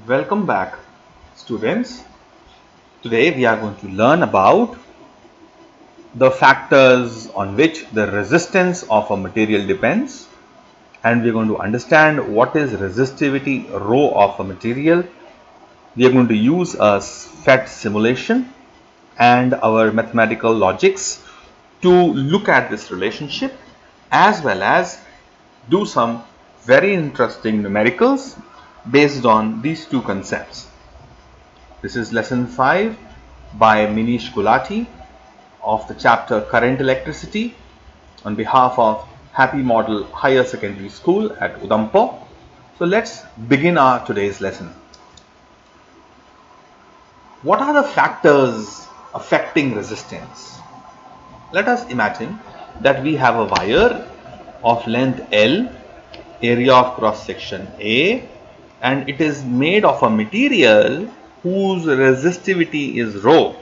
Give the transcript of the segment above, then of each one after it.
Welcome back, students. Today we are going to learn about the factors on which the resistance of a material depends, and we are going to understand what is resistivity rho of a material. We are going to use a FET simulation and our mathematical logics to look at this relationship as well as do some very interesting numericals based on these two concepts. This is lesson 5 by Minish Gulati of the chapter Current Electricity on behalf of Happy Model Higher Secondary School at Udhampur. So let's begin our today's lesson. What are the factors affecting resistance? Let us imagine that we have a wire of length L, area of cross section A, and it is made of a material whose resistivity is rho.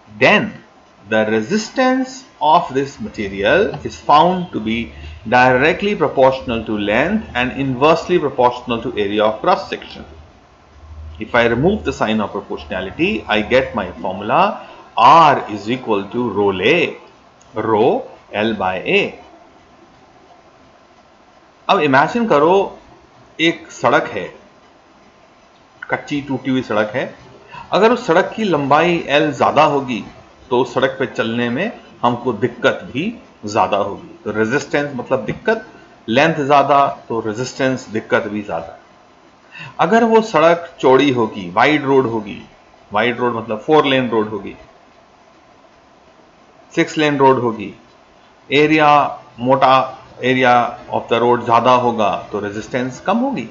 Then the resistance of this material is found to be directly proportional to length and inversely proportional to area of cross section. If I remove the sign of proportionality, I get my formula R is equal to rho L by A. अब imagine करो एक सड़क है, कच्ची टूटी हुई सड़क है। अगर उस सड़क की लंबाई L ज्यादा होगी तो उस सड़क पे चलने में हमको दिक्कत भी ज्यादा होगी। तो रेजिस्टेंस मतलब दिक्कत, लेंथ ज्यादा तो रेजिस्टेंस दिक्कत भी ज्यादा। अगर वो सड़क चौड़ी होगी, वाइड रोड होगी, वाइड रोड मतलब 4 लेन रोड होगी, 6 लेन रोड होगी, एरिया मोटा एरिया ऑफ द रोड ज्यादा होगा तो रेजिस्टेंस कम होगी,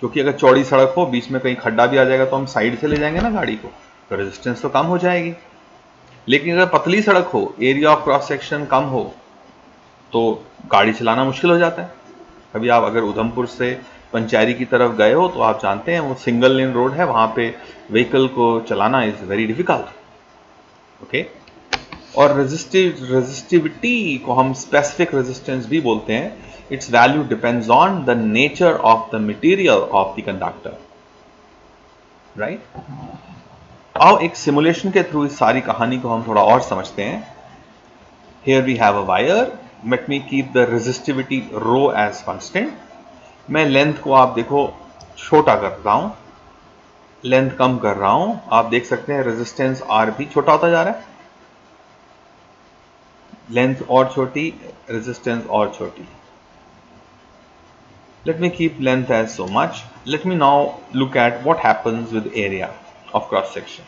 क्योंकि अगर चौड़ी सड़क हो, बीच में कहीं खड्डा भी आ जाएगा तो हम साइड से ले जाएंगे ना गाड़ी को, तो रेजिस्टेंस तो कम हो जाएगी। लेकिन अगर पतली सड़क हो, एरिया ऑफ क्रॉस सेक्शन कम हो, तो गाड़ी चलाना मुश्किल हो जाता है। अभी आप अगर उधमपुर से पंचैरी की तरफ गए हो तो आप जानते हैं वो सिंगल लेन रोड है, वहां पे व्हीकल को चलाना इज वेरी डिफिकल्ट। ओके, और रेजिस्टिविटी को हम स्पेसिफिक रेजिस्टेंस भी बोलते हैं। It's value depends on the nature of the material of the conductor, right. आओ एक सिमुलेशन के थ्रू इस सारी कहानी को हम थोड़ा और समझते हैं। Here we have a wire, let me keep the resistivity rho as constant. मैं लेंथ को आप देखो छोटा कर रहा हूं, लेंथ कम कर रहा हूं, आप देख सकते हैं रेजिस्टेंस आर भी छोटा होता जा रहा है। लेंथ और छोटी, रेजिस्टेंस और छोटी। Let me keep length as so much. Let me now look at what happens with area of cross section.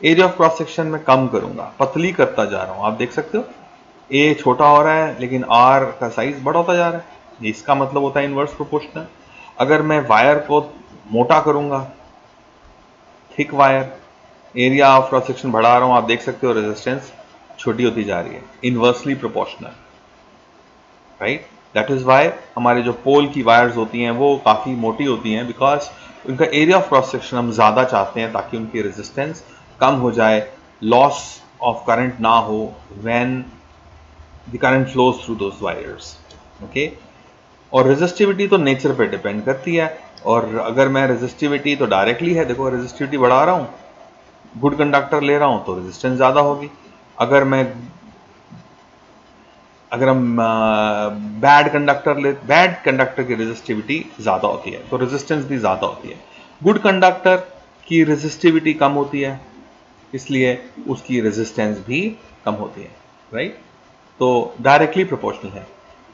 Area of cross section में कम करूंगा, पतली करता जा रहा हूं। आप देख सकते हो ए छोटा हो रहा है लेकिन आर का साइज बड़ा होता जा रहा है। इसका मतलब होता है इनवर्स प्रोपोर्शनल। अगर मैं वायर को मोटा करूंगा, thick wire, area of cross section बढ़ा रहा हूं, आप देख सकते हो रेजिस्टेंस छोटी होती जा रही है, inversely proportional, right. That is why हमारे जो पोल की वायर्स होती हैं वो काफ़ी मोटी होती हैं, बिकॉज उनका एरिया ऑफ क्रॉस सेक्शन हम ज़्यादा चाहते हैं ताकि उनकी रेजिस्टेंस कम हो जाए, लॉस ऑफ करंट ना हो when the current flows through those wires. Okay, और रेजिस्टिविटी तो नेचर पे डिपेंड करती है। और अगर मैं रेजिस्टिविटी तो डायरेक्टली है, देखो रेजिस्टिविटी बढ़ा रहा हूँ, गुड कंडक्टर ले रहा हूँ तो रेजिस्टेंस ज़्यादा होगी। अगर हम बैड कंडक्टर की रेजिस्टिविटी ज़्यादा होती है तो रेजिस्टेंस भी ज़्यादा होती है। गुड कंडक्टर की रेजिस्टिविटी कम होती है, इसलिए उसकी रेजिस्टेंस भी कम होती है, राइट। तो डायरेक्टली प्रोपोर्शनल है।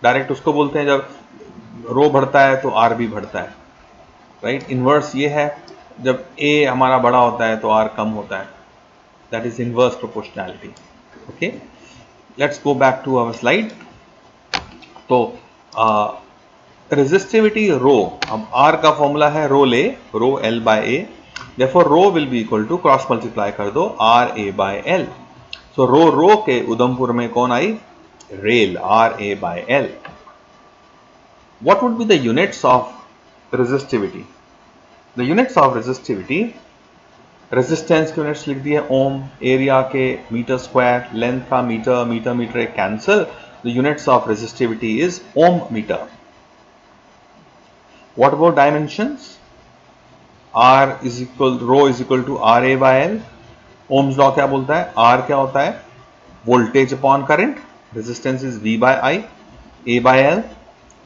डायरेक्ट उसको बोलते हैं जब रो बढ़ता है तो आर भी बढ़ता है, राइट। इनवर्स ये है जब ए हमारा बड़ा होता है तो आर कम होता है, that is inverse proportionality. Okay, let's go back to our slide. तो रेजिस्टिविटी रो, अब आर का फॉर्मूला है rho L by A, therefore rho will be equal to cross multiply कर दो R A by L. So rho के उधमपुर में कौन I, रेल, R A by L. What would be the units of resistivity? The units of resistivity, resistance के units लिख दिए ओम, area के मीटर स्क्वायर, लेंथ का मीटर, मीटर एक cancel, the units of resistivity is ohm meter. What about dimensions? R is equal rho is equal to R A by L. Ohm's law क्या बोलता है? R क्या होता है? Voltage upon current, resistance is V by I, A by L.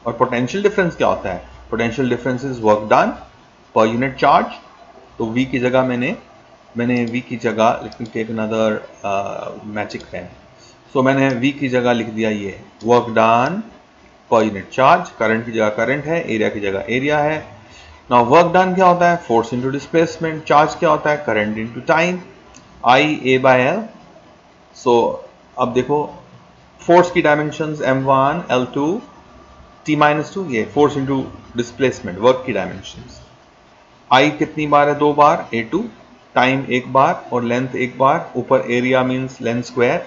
और potential difference क्या होता है? Potential difference is work done पर यूनिट चार्ज। तो वी की जगह मैंने वी की जगह, let me take another magic pen. So मैंने वी की जगह लिख दिया ये वर्क डन पर यूनिट चार्ज। करंट की जगह करंट है, एरिया की जगह एरिया है। नाउ वर्क डन क्या होता है? Force into displacement. चार्ज क्या होता है? Current into time, I A by L. So अब देखो फोर्स की डायमेंशंस m1 l2 t-2, ये फोर्स इनटू डिस्प्लेसमेंट, वर्क की डायमेंशंस। आई कितनी बार है? 2 बार, a2। टाइम 1 बार और लेंथ 1 बार। ऊपर एरिया मींस लेंथ स्क्वायर,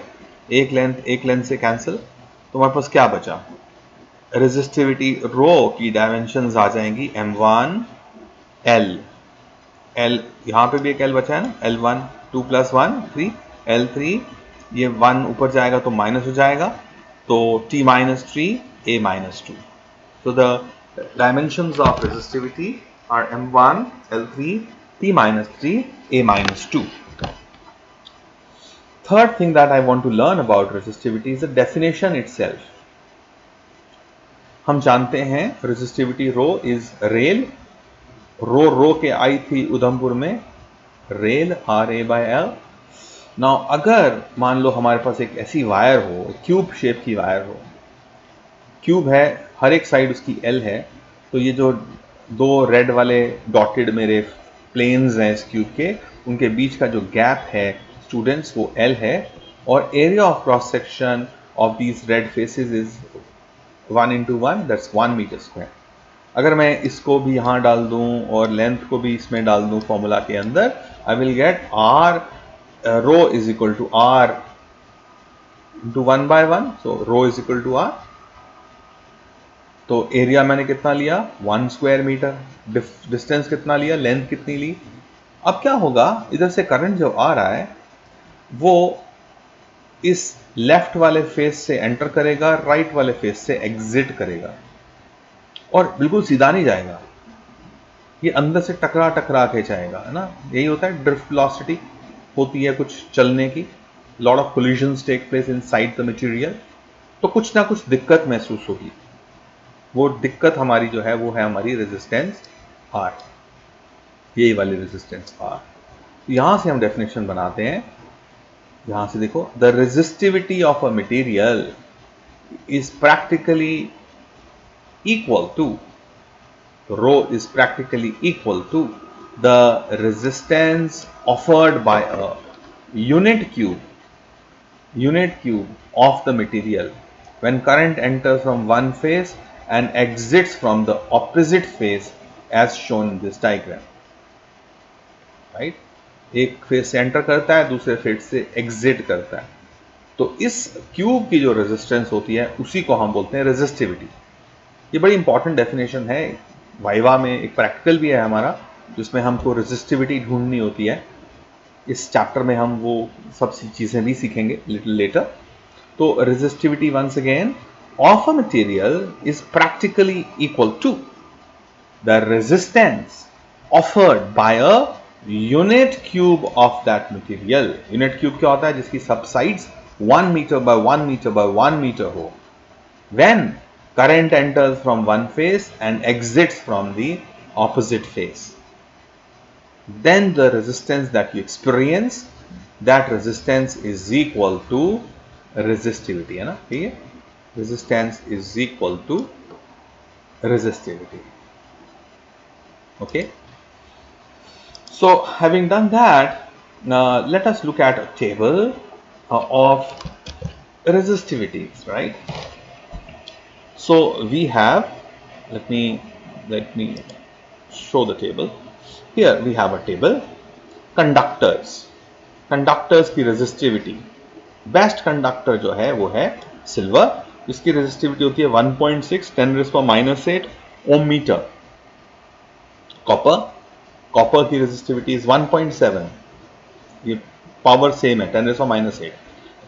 एक लेंथ से कैंसिल। तो हमारे पास क्या बचा? रेजिस्टिविटी रो की डायमेंशंस आ जाएंगी m1 l। l यहां पे भी एक l बचा है ना, l1 2 + 1 3, l3 ये 1 ऊपर जाएगा तो माइनस हो जाएगा, तो t-3 a-2। So the dimensions of resistivity are m1 l3 t-3 a-2. Third thing that I want to learn about resistivity is the definition itself. हम जानते हैं resistivity rho is रेल, रो के आई थी उधमपुर में, रेल R A by L. Now अगर मान लो हमारे पास एक ऐसी वायर हो, क्यूब शेप की वायर हो, क्यूब है, हर एक साइड उसकी एल है, तो ये जो दो रेड वाले डॉटेड मेरे प्लेन्स हैं इस क्यूब के, उनके बीच का जो गैप है स्टूडेंट्स वो एल है, और area of cross section of these red faces is 1 × 1, that's 1 meter square. अगर मैं इसको भी यहाँ डाल दूँ और लेंथ को भी इसमें डाल दूँ फॉर्मूला के अंदर, I will get R rho is equal to R into 1/1। So rho is equal to R. तो एरिया मैंने कितना लिया? 1 स्क्वायर मीटर। डिस्टेंस कितना लिया? लेंथ कितनी ली? अब क्या होगा, इधर से करंट जो आ रहा है वो इस लेफ्ट वाले फेस से एंटर करेगा, राइट वाले फेस से एग्जिट करेगा, और बिल्कुल सीधा नहीं जाएगा, ये अंदर से टकरा टकरा के जाएगा, है ना। यही होता है ड्रिफ्ट वेलोसिटी होती है कुछ चलने की। Lot of collisions take place inside the material. तो कुछ ना कुछ दिक्कत महसूस होगी। वो दिक्कत हमारी जो है वो है हमारी रेजिस्टेंस R, यही वाली रेजिस्टेंस R। यहां से हम डेफिनेशन बनाते हैं, यहां से देखो, the resistivity of a material is practically equal to, rho is practically equal to the resistance offered by a unit cube of the material when current enters from one phase and exits from the opposite phase as shown in this diagram, right? एक phase से enter करता है, दूसरे phase से exit करता है। तो इस क्यूब की जो रेजिस्टेंस होती है उसी को हम बोलते हैं रेजिस्टिविटी। ये बड़ी इंपॉर्टेंट डेफिनेशन है, वाइवा में एक प्रैक्टिकल भी है हमारा जिसमें हमको रेजिस्टिविटी ढूंढनी होती है। इस चैप्टर में हम वो सब चीज़ें भी सीखेंगे लिटिल लेटर। तो resistivity once again of a material is practically equal to the resistance offered by a unit cube of that material. Unit cube क्या होता है? जिसकी सब sides 1 meter by 1 meter by 1 meter हो, when current enters from one phase and exits from the opposite phase, then the resistance that you experience, that resistance is equal to resistivity, है ना। ठीक है, resistance is equal to resistivity. Okay, so having done that, let us look at a table of resistivities, right? So we have, let me show the table. Here we have a table. Conductors की resistivity, best conductor जो है वो है silver, इसकी resistivity होती है 1.6 10⁻⁸ ओम metre. Copper की resistivity is 1.7, ये पावर सेम है 10⁻⁸।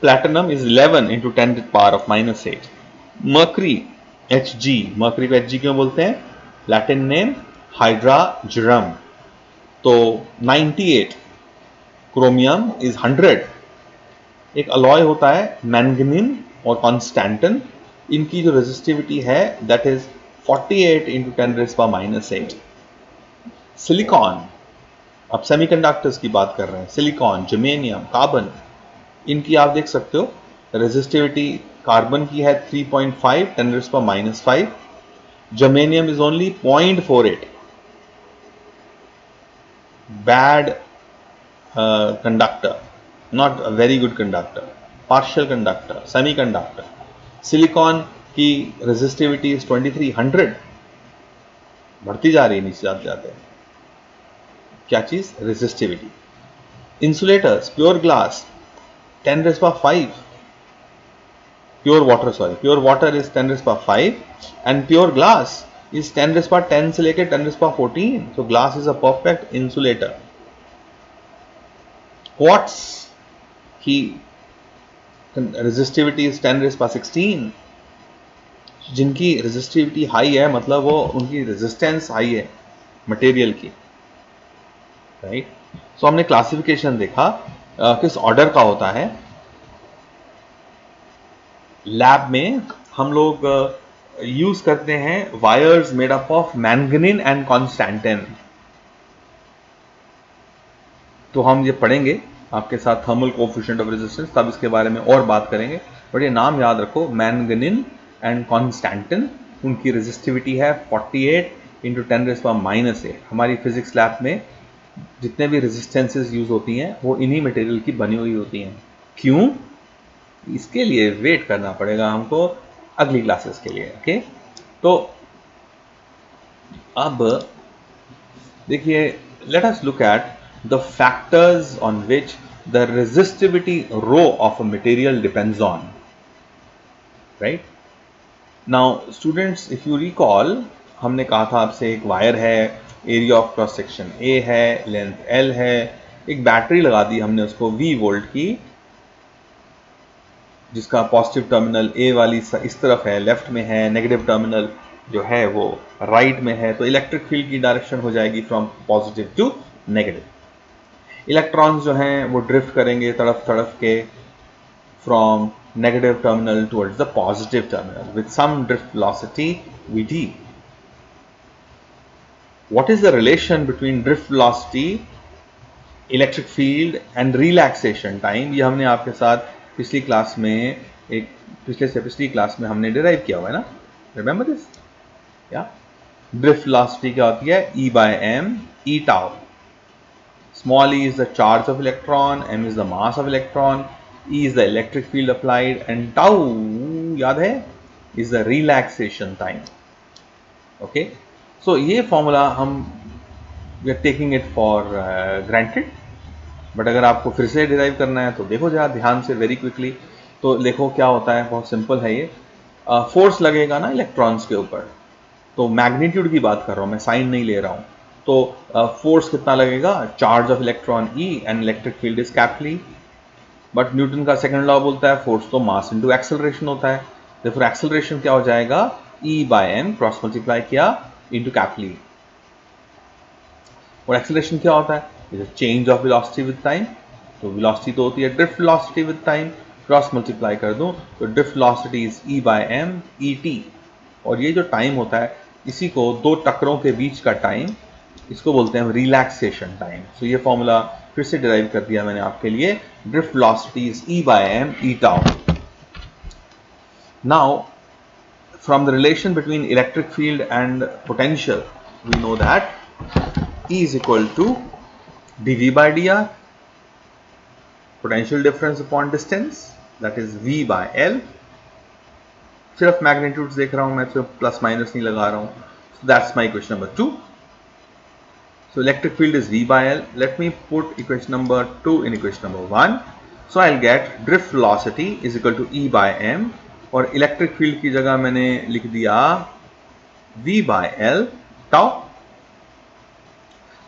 Platinum is 11 × 10⁻⁻8। Mercury Hg, mercury को Hg क्यों बोलते हैं? लैटिन नेम हाइड्राजरम, तो 98, क्रोमियम इज 100। एक अलॉय होता है मैंगनीन और कॉन्स्टेंटिन, इनकी जो रेजिस्टिविटी है दैट इज 48 इंटू 10⁻⁸। सिलिकॉन, अब सेमीकंडक्टर्स की बात कर रहे हैं, सिलिकॉन, जर्मेनियम, कार्बन, इनकी आप देख सकते हो रेजिस्टिविटी कार्बन की है 3.5 10⁻⁵, germanium is only 0.48, bad conductor, not a very good conductor, partial conductor, semiconductor. Silicon की रेजिस्टिविटी इज 2300, बढ़ती जा रही है नीचे जाते जाते। क्या चीज? Resistivity. Insulators, pure glass 10⁵, pure water, sorry, pure water is 10⁵, and pure glass is 10⁻10 से लेकर 10⁻14। So glass is a perfect insulator. Quartz की रेजिस्टिविटी इज 10⁻16। जिनकी रेजिस्टिविटी हाई है मतलब वो उनकी रेजिस्टेंस हाई है मटेरियल की, राइट। सो हमने क्लासिफिकेशन देखा किस ऑर्डर का होता है। लैब में हम लोग यूज करते हैं wires made up of manganin and constantan. तो हम ये पढ़ेंगे आपके साथ थर्मल कोएफिशिएंट ऑफ रेजिस्टेंस, तब इसके बारे में और बात करेंगे। बट ये नाम याद रखो, मैंगनीन एंड कॉन्स्टेंटिन, उनकी रेजिस्टिविटी है 48 इंटू 10⁻⁸। हमारी फिजिक्स लैब में जितने भी रेजिस्टेंसेस यूज होती हैं वो इन्हीं मटेरियल की बनी हुई होती हैं। क्यों? इसके लिए वेट करना पड़ेगा हमको अगली क्लासेस के लिए, ओके। तो अब देखिए, let us look at the factors on which the resistivity rho of a material depends on, right? Now students, if you recall, हमने कहा था आपसे एक वायर है, area of cross section a है, लेंथ l है, एक बैटरी लगा दी हमने उसको V वोल्ट की, जिसका पॉजिटिव टर्मिनल A वाली इस तरफ है, लेफ्ट में है, नेगेटिव टर्मिनल जो है वो राइट में है। तो इलेक्ट्रिक फील्ड की डायरेक्शन हो जाएगी from positive to negative. Electrons जो हैं वो ड्रिफ्ट करेंगे तड़फ तड़फ के from negative terminal towards the positive terminal with some drift velocity vt. What is the relation between drift velocity, electric field and relaxation time? ये हमने आपके साथ पिछली क्लास में, एक पिछले से पिछली क्लास में हमने डिराइव किया हुआ है ना, रिमेंबर दिस? या ड्रिफ्ट वेलोसिटी क्या होती है? E/m, E tau. Small e is the charge of electron, m is the mass of electron, E is the electric field applied, and tau, याद है, is the relaxation time. Okay, so ये formula हम we are taking it for granted, but अगर आपको फिर से derive करना है तो देखो जरा ध्यान से, वेरी क्विकली। तो देखो क्या होता है, बहुत सिंपल है ये। फोर्स लगेगा ना इलेक्ट्रॉन्स के ऊपर, तो मैग्नीट्यूड की बात कर रहा हूँ मैं, साइन नहीं ले रहा हूँ। तो फोर्स कितना लगेगा? Charge of electron E and electric field is capital. But Newton का सेकंड लॉ बोलता है फोर्स तो मास इनटू एक्सेलरेशन होता है। देखो एक्सेलरेशन क्या हो जाएगा? E/m क्रॉस मल्टीप्लाई किया इनटू कैपिटल। और एक्सेलरेशन क्या होता है? Is change of velocity with time. तो वेलोसिटी तो होती है drift velocity with time, cross multiply कर दूं तो drift velocity is E/m et। और ये जो टाइम होता है, इसी को दो टक्करों के बीच का टाइम, इसको बोलते हैं रिलैक्सेशन टाइम। सो ये फॉर्मूला फिर से डिराइव कर दिया मैंने आपके लिए। Drift velocity is E/m e tau. Now from the relation between electric field and potential, we know that E is equal to dV by dr, potential difference upon distance, that is V by L. सिर्फ magnitudes देख रहा हूं मैं, सिर्फ plus minus नहीं लगा रहा हूं। So that's my equation number 2. So electric field is V by L. Let me put equation number 2 in equation number 1. So I'll get drift velocity is equal to E by m, और electric field की जगह मैंने लिख दिया V by L tau.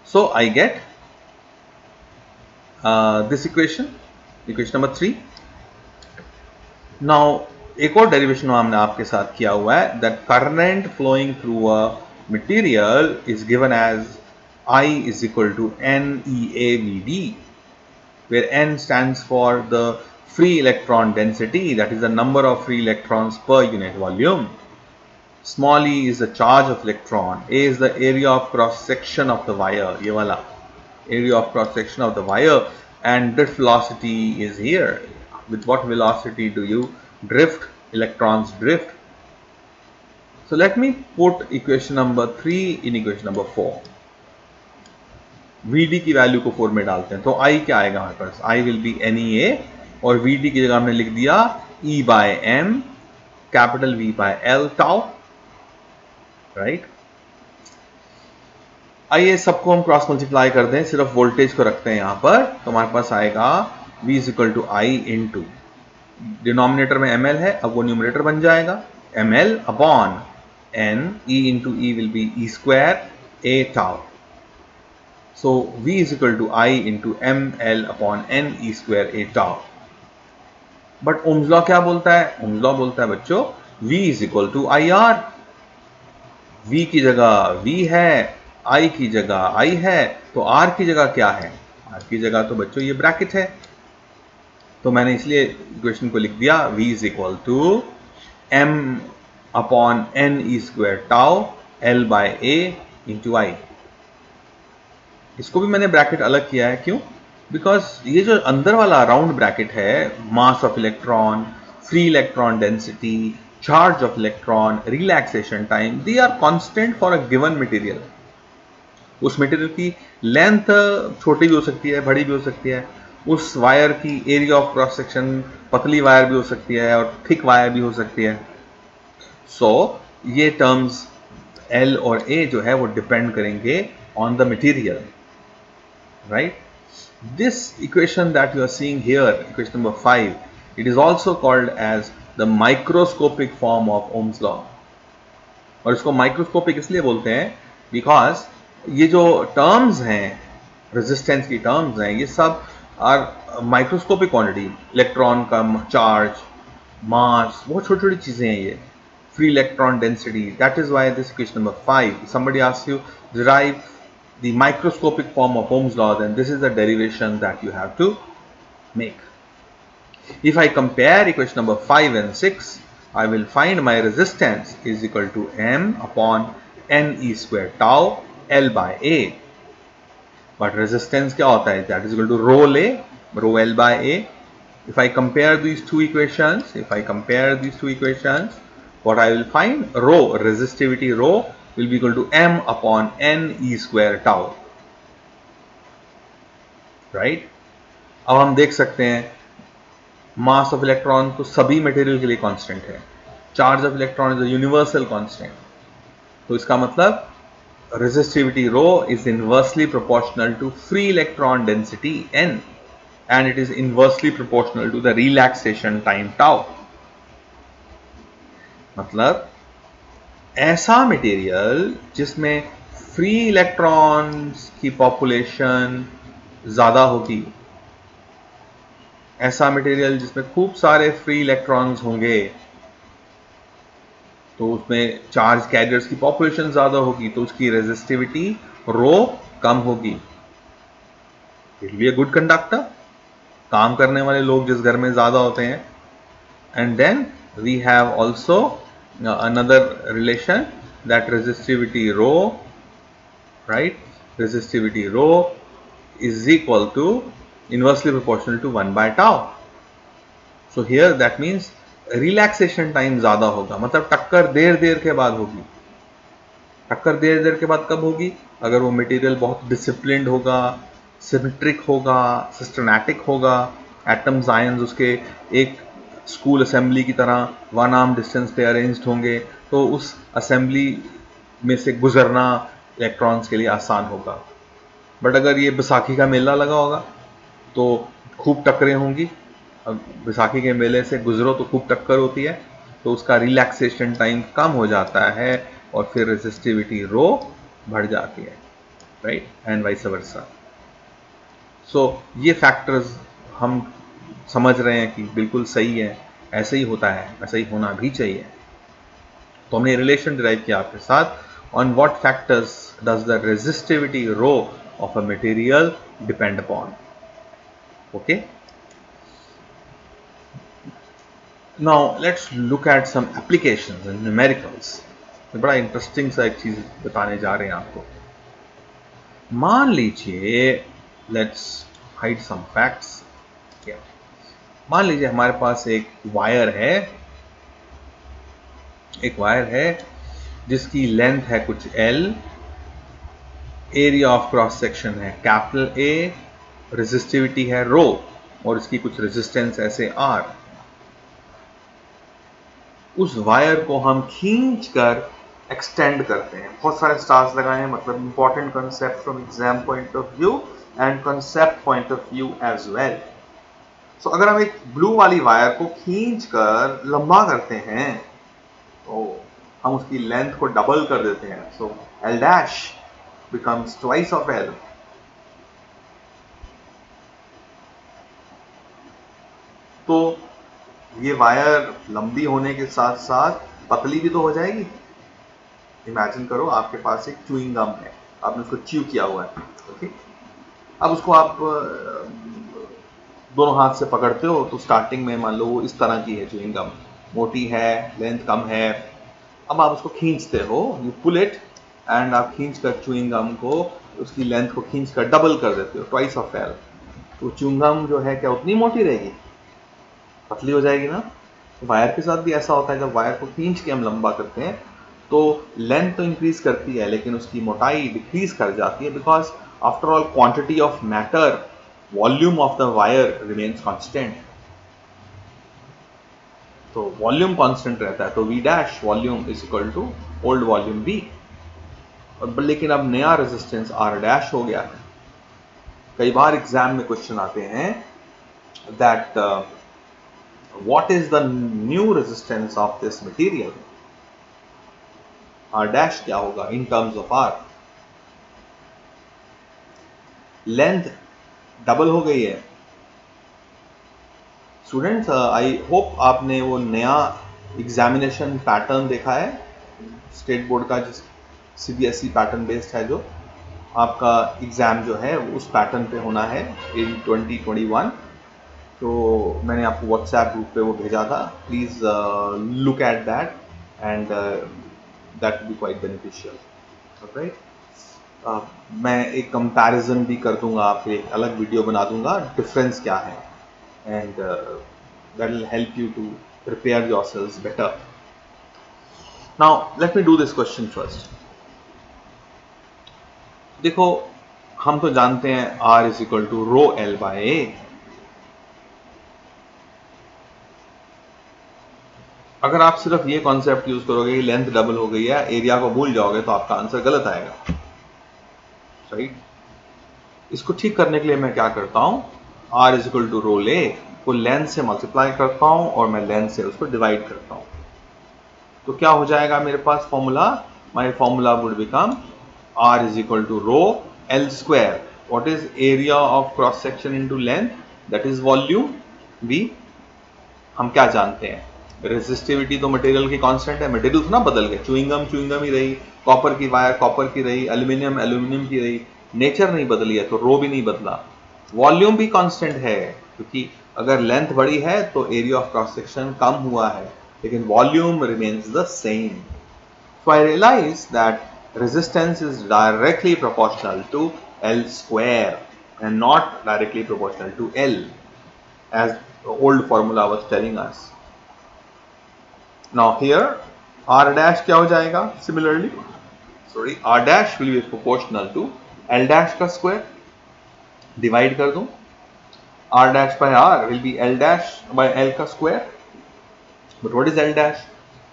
So I get this equation, equation number 3. Now एक और derivation हमने आपके साथ किया हुआ है, that current flowing through a material is given as I is equal to NeAVD, where N stands for the free electron density, that is the number of free electrons per unit volume. Small e is the charge of electron. A is the area of cross section of the wire, ये वाला area of cross section of the wire, and drift velocity is here. With what velocity do you drift? Electrons drift. So let me put equation number 3 in equation number 4. Vd की value को 4 में डालते हैं, तो I क्या आएगा हमारे पास? I will be NEA, और Vd की जगह हमने लिख दिया E by M, capital V by L tau, right. आइए सबको हम क्रॉस मल्टीप्लाई कर दें, सिर्फ वोल्टेज को रखते हैं यहां पर, तो हमारे पास आएगा V is equal to I into, denominator में ml है, अब वो न्यूमरेटर बन जाएगा ml upon n, e into e will be e square a tau, so V is equal to I into ml upon n e square a tau. But Ohm's law क्या बोलता है? Ohm's law बोलता है बच्चों V is equal to I R. V की जगह V है, I की जगह I है, तो R की जगह क्या है? R की जगह तो बच्चों ये ब्रैकेट है, तो मैंने इसलिए इक्वेशन को लिख दिया V is equal to M upon N e square tau L by A into I. इसको भी मैंने ब्रैकेट अलग किया है, क्यों? बिकॉज ये जो अंदर वाला राउंड ब्रैकेट है, mass of electron, free electron density, charge of electron, relaxation time, they are constant for a given material. उस मटेरियल की लेंथ छोटी भी हो सकती है, बड़ी भी हो सकती है, उस वायर की एरिया ऑफ क्रॉस सेक्शन पतली वायर भी हो सकती है और थिक वायर भी हो सकती है। सो ये टर्म्स L और A जो है वो डिपेंड करेंगे on the material, right. This equation that you are seeing here, equation number 5, it is also called as the microscopic form of Ohm's law। और इसको माइक्रोस्कोपिक इसलिए बोलते हैं बिकॉज ये जो टर्म्स हैं, रेजिस्टेंस की टर्म्स हैं, ये सब आर माइक्रोस्कोपिक क्वांटिटी, इलेक्ट्रॉन का चार्ज, मास, बहुत छोटी छोटी चीजें हैं ये, free electron density. That is why this question number 5, somebody asks you derive the microscopic form of Ohm's law, then this is the derivation that you have to make. If I compare equation number 5 and 6, I will find my resistance is equal to M upon N E square tau L by A. But resistance क्या होता है? That is equal to rho L, rho L by A. If I compare these two equations, what I will find? Rho, resistivity rho will be equal to M upon N E square tau. Right? अब हम देख सकते हैं mass of electron तो सभी material के लिए constant है, charge of electron is a universal constant, तो इसका मतलब resistivity rho is inversely proportional to free electron density n, and it is inversely proportional to the relaxation time tau. मतलब ऐसा मटेरियल जिसमें फ्री इलेक्ट्रॉन्स की population ज्यादा होगी, ऐसा मटेरियल जिसमें खूब सारे फ्री इलेक्ट्रॉन्स होंगे, तो उसमें चार्ज कैरियर्स की पॉपुलेशन ज्यादा होगी, तो उसकी रेजिस्टिविटी रो कम होगी। It will be a good conductor, काम करने वाले लोग जिस घर में ज्यादा होते हैं। And then we have also another relation that resistivity rho, right, resistivity rho is equal to inversely proportional to 1 by tau. So here that means relaxation time ज्यादा होगा, मतलब टक्कर देर देर के बाद होगी। टक्कर देर देर के बाद कब होगी? अगर वो मटेरियल बहुत डिसिप्लिन्ड होगा, सिमेट्रिक होगा, सिस्टमैटिक होगा, एटम्स आयंस उसके एक स्कूल असेंबली की तरह वन आर्म डिस्टेंस पे अरेंज्ड होंगे, तो उस असेंबली में से गुजरना इलेक्ट्रॉन्स के लिए आसान होगा। बट अगर ये बैसाखी का मेला लगा होगा तो खूब टक्करें होंगी, बैसाखी के मेले से गुजरो तो खूब टक्कर होती है, तो उसका रिलैक्सेशन टाइम कम हो जाता है और फिर रेजिस्टिविटी रो बढ़ जाती है, राइट, एंड वाइस वर्सा। सो ये फैक्टर्स हम समझ रहे हैं कि बिल्कुल सही है, ऐसे ही होता है, ऐसा ही होना भी चाहिए। तो हमने रिलेशन डिराइव किया आपके साथ On what factors does the resistivity rho of a material depend upon? Okay. Now let's look at some applications and numericals. बड़ा इंटरेस्टिंग सा एक चीज बताने जा रहे हैं आपको. मान लीजिए, लेट्स हाइड सम फैक्ट्स. मान लीजिए हमारे पास एक वायर है जिसकी लेंथ है कुछ L, area of cross section है कैपिटल A, रेजिस्टिविटी है रो और इसकी कुछ रेजिस्टेंस ऐसे R. उस वायर को हम खींच कर एक्सटेंड करते हैं. बहुत सारे स्टार्स लगाए हैं, मतलब important concept from exam point of view and concept point of view as well. So अगर हम एक ब्लू वाली वायर को खींच कर लंबा करते हैं तो हम उसकी लेंथ को डबल कर देते हैं. सो L dash becomes twice of L. तो ये वायर लंबी होने के साथ साथ पतली भी तो हो जाएगी. इमेजिन करो आपके पास एक च्यूइंग गम है, आपने उसको च्यू किया हुआ है. ओके, अब उसको आप दोनों हाथ से पकड़ते हो तो स्टार्टिंग में मान लो वो इस तरह की है च्यूइंग गम, मोटी है, लेंथ कम है. अब आप उसको खींचते हो, यू पुल इट एंड आप खींच कर च्यूइंग गम को, उसकी लेंथ को खींच कर डबल कर देते हो, ट्वाइस ऑफ L. तो च्यूइंग गम जो है क्या उतनी मोटी रहेगी? पतली हो जाएगी ना. वायर के साथ भी ऐसा होता है, जब वायर को खींच के हम लंबा करते हैं तो लेंथ तो इंक्रीज करती है लेकिन उसकी मोटाई डिक्रीज कर जाती है, because after all quantity of matter, volume of the wire remains constant. तो वॉल्यूम कांस्टेंट रहता है, तो V dash volume is equal to old volume V. और लेकिन अब नया रेजिस्टेंस R डैश हो गया है. कई बार एग्जाम में क्वेश्चन आते हैं that what is the new resistance of this material? R dash क्या होगा in terms of R? Length double हो गई है. स्टूडेंट्स, आई होप आपने वो नया एग्जामिनेशन पैटर्न देखा है स्टेट बोर्ड का, जिस CBSE पैटर्न बेस्ड है, जो आपका एग्जाम जो है उस पैटर्न पे होना है इन 2021. तो मैंने आपको व्हाट्सएप ग्रुप पे वो भेजा था. Please look at that and that will be quite beneficial. Right, मैं एक कंपैरिजन भी कर दूंगा, आपके एक अलग वीडियो बना दूंगा डिफरेंस क्या है, and that will help you to prepare yourselves better. Now let me do this question first. देखो, हम तो जानते हैं R is equal to rho L by A. अगर आप सिर्फ ये कॉन्सेप्ट यूज करोगे कि लेंथ डबल हो गई है, एरिया को भूल जाओगे, तो आपका आंसर गलत आएगा. राइट, इसको ठीक करने के लिए मैं क्या करता हूं, R इज इक्वल टू रो ले को लेंथ से मल्टीप्लाई करता हूं और मैं लेंथ से उसको डिवाइड करता हूं. तो क्या हो जाएगा मेरे पास formula? My formula would become R is equal to rho L square. What is area of cross section into length? That is volume V. हम क्या जानते हैं, रेजिस्टिविटी तो मटेरियल की कांस्टेंट है. मटेरियल तो ना बदल गए, च्युइंगम ही रही, कॉपर की वायर कॉपर की रही, एल्यूमिनियम की रही, नेचर नहीं बदली है, तो रो भी नहीं बदला. वॉल्यूम भी कांस्टेंट है, क्योंकि अगर लेंथ बड़ी है तो एरिया ऑफ क्रॉस सेक्शन कम हुआ है, लेकिन volume remains the same. So I realize that resistance is directly proportional to L square and not directly proportional to L, as the old formula was telling us. Now here R dash क्या हो जाएगा? Similarly, R dash will be proportional to L dash का square. Divide कर दूं, R dash by R will be L dash by L का square. But what is L dash?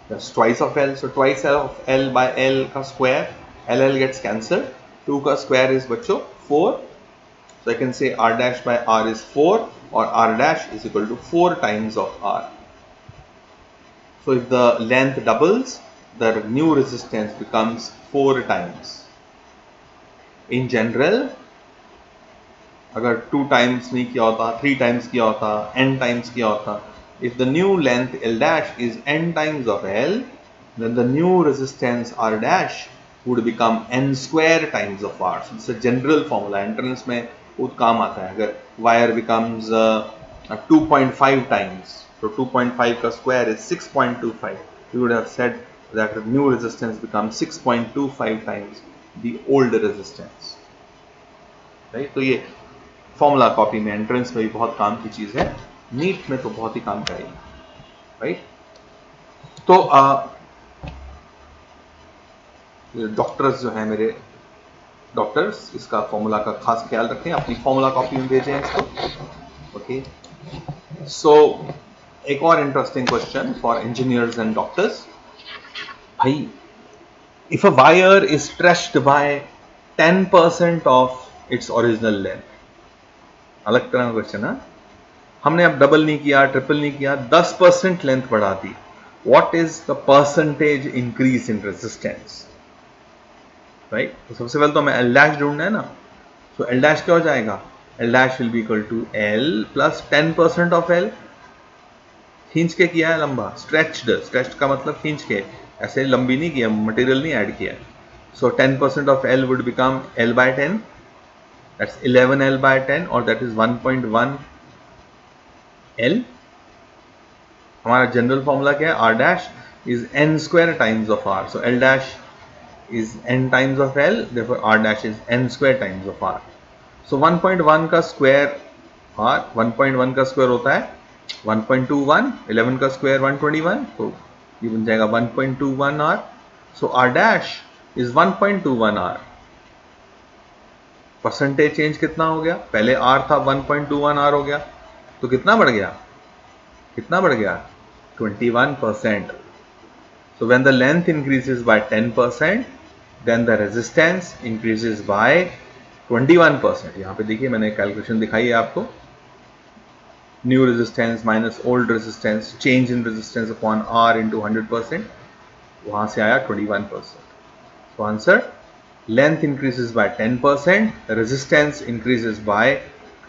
That's twice of L. So twice of L by L का square. L gets cancelled. 2 का square is बच्चों 4. So I can say R dash by R is 4, or R dash is equal to 4 times of R. So if the length doubles, the new resistance becomes 4 times. In general, अगर 2 times नहीं किया होता, 3 times किया होता, n times किया होता, if the new length L dash is n times of L, then the new resistance R dash would become n square times of r. So it's a general formula. Entrance में वो काम आता है. अगर wire becomes 2.5 times, so 2.5 का square is 6.25. We would have said that the new resistance becomes 6.25 times the old resistance. Right? तो ये formula copy में एंट्रेंस में भी बहुत काम की चीज है, नीट में तो बहुत ही काम करेगी. राइट? तो डॉक्टर्स जो है मेरे डॉक्टर्स, इसका फॉर्मूला का खास ख्याल रखें, अपनी फॉर्मूला कॉपी में भेजें इसको. ओके, सो एक और interesting question for engineers and doctors. भाई, if a wire is stretched by 10% of its original length. अलग तरह का क्वेश्चन है. हमने अब डबल नहीं किया, ट्रिपल नहीं किया, 10% लेंथ बढ़ा दी. What is the percentage increase in resistance? Right? तो सबसे पहले तो हमें एल डैश ढूंढना है ना. सो एल डैश क्या हो जाएगा? L dash will be equal to L plus 10% of L. खींच के किया है लंबा, स्ट्रेच्ड का मतलब खींच के, ऐसे लंबी नहीं किया, मटेरियल नहीं ऐड किया. सो 10% of L would become L by 10, that's 11L by 10, और दैट इज 1.1 L. हमारा जनरल फॉर्मूला क्या है? R dash is n square times of R. So L dash is n times of L, therefore R dash is n square times of R. So 1.1 का square R, 1.1 का square होता है 1.21, 11 का square 121, तो ये बन जाएगा 1.21 R. So R dash is 1.21 R. Percentage change कितना हो गया? पहले R था 1.21 R हो गया, तो कितना बढ़ गया? कितना बढ़ गया? 21%. So when the length increases by 10%, then the resistance increases by 21%. यहाँ पे देखिए मैंने कैलकुलेशन दिखाई है आपको. New resistance minus old resistance, change in resistance upon R into 100%. वहाँ से आया 21%. So answer, length increases by 10%, resistance increases by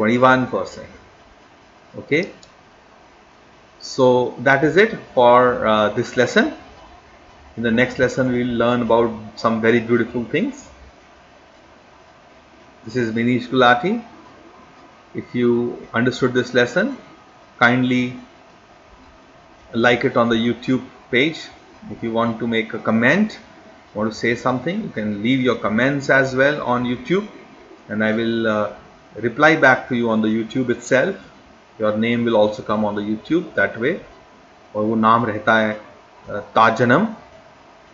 21%. Okay. So that is it for this lesson. In the next lesson, we will learn about some very beautiful things. This is Manish Gulati. If you understood this lesson, kindly like it on the YouTube page. If you want to make a comment, want to say something, you can leave your comments as well on YouTube, and I will reply back to you on the YouTube itself. Your name will also come on the YouTube that way. और वो नाम रहता है ताजनम.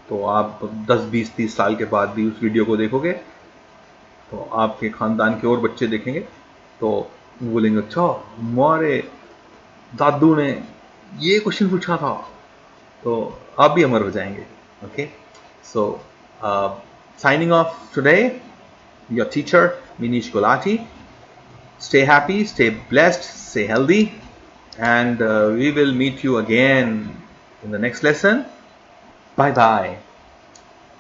तो आप 10, 20, 30 साल के बाद भी उस वीडियो को देखोगे तो आपके खानदान के और बच्चे देखेंगे तो बोलेंगे, अच्छा हमारे दादू ने ये क्वेश्चन पूछा था, तो आप भी अमर हो जाएंगे. Okay, so signing off today, your teacher Manish Gulati. Stay happy, stay blessed, stay healthy, and we will meet you again in the next lesson. Bye bye.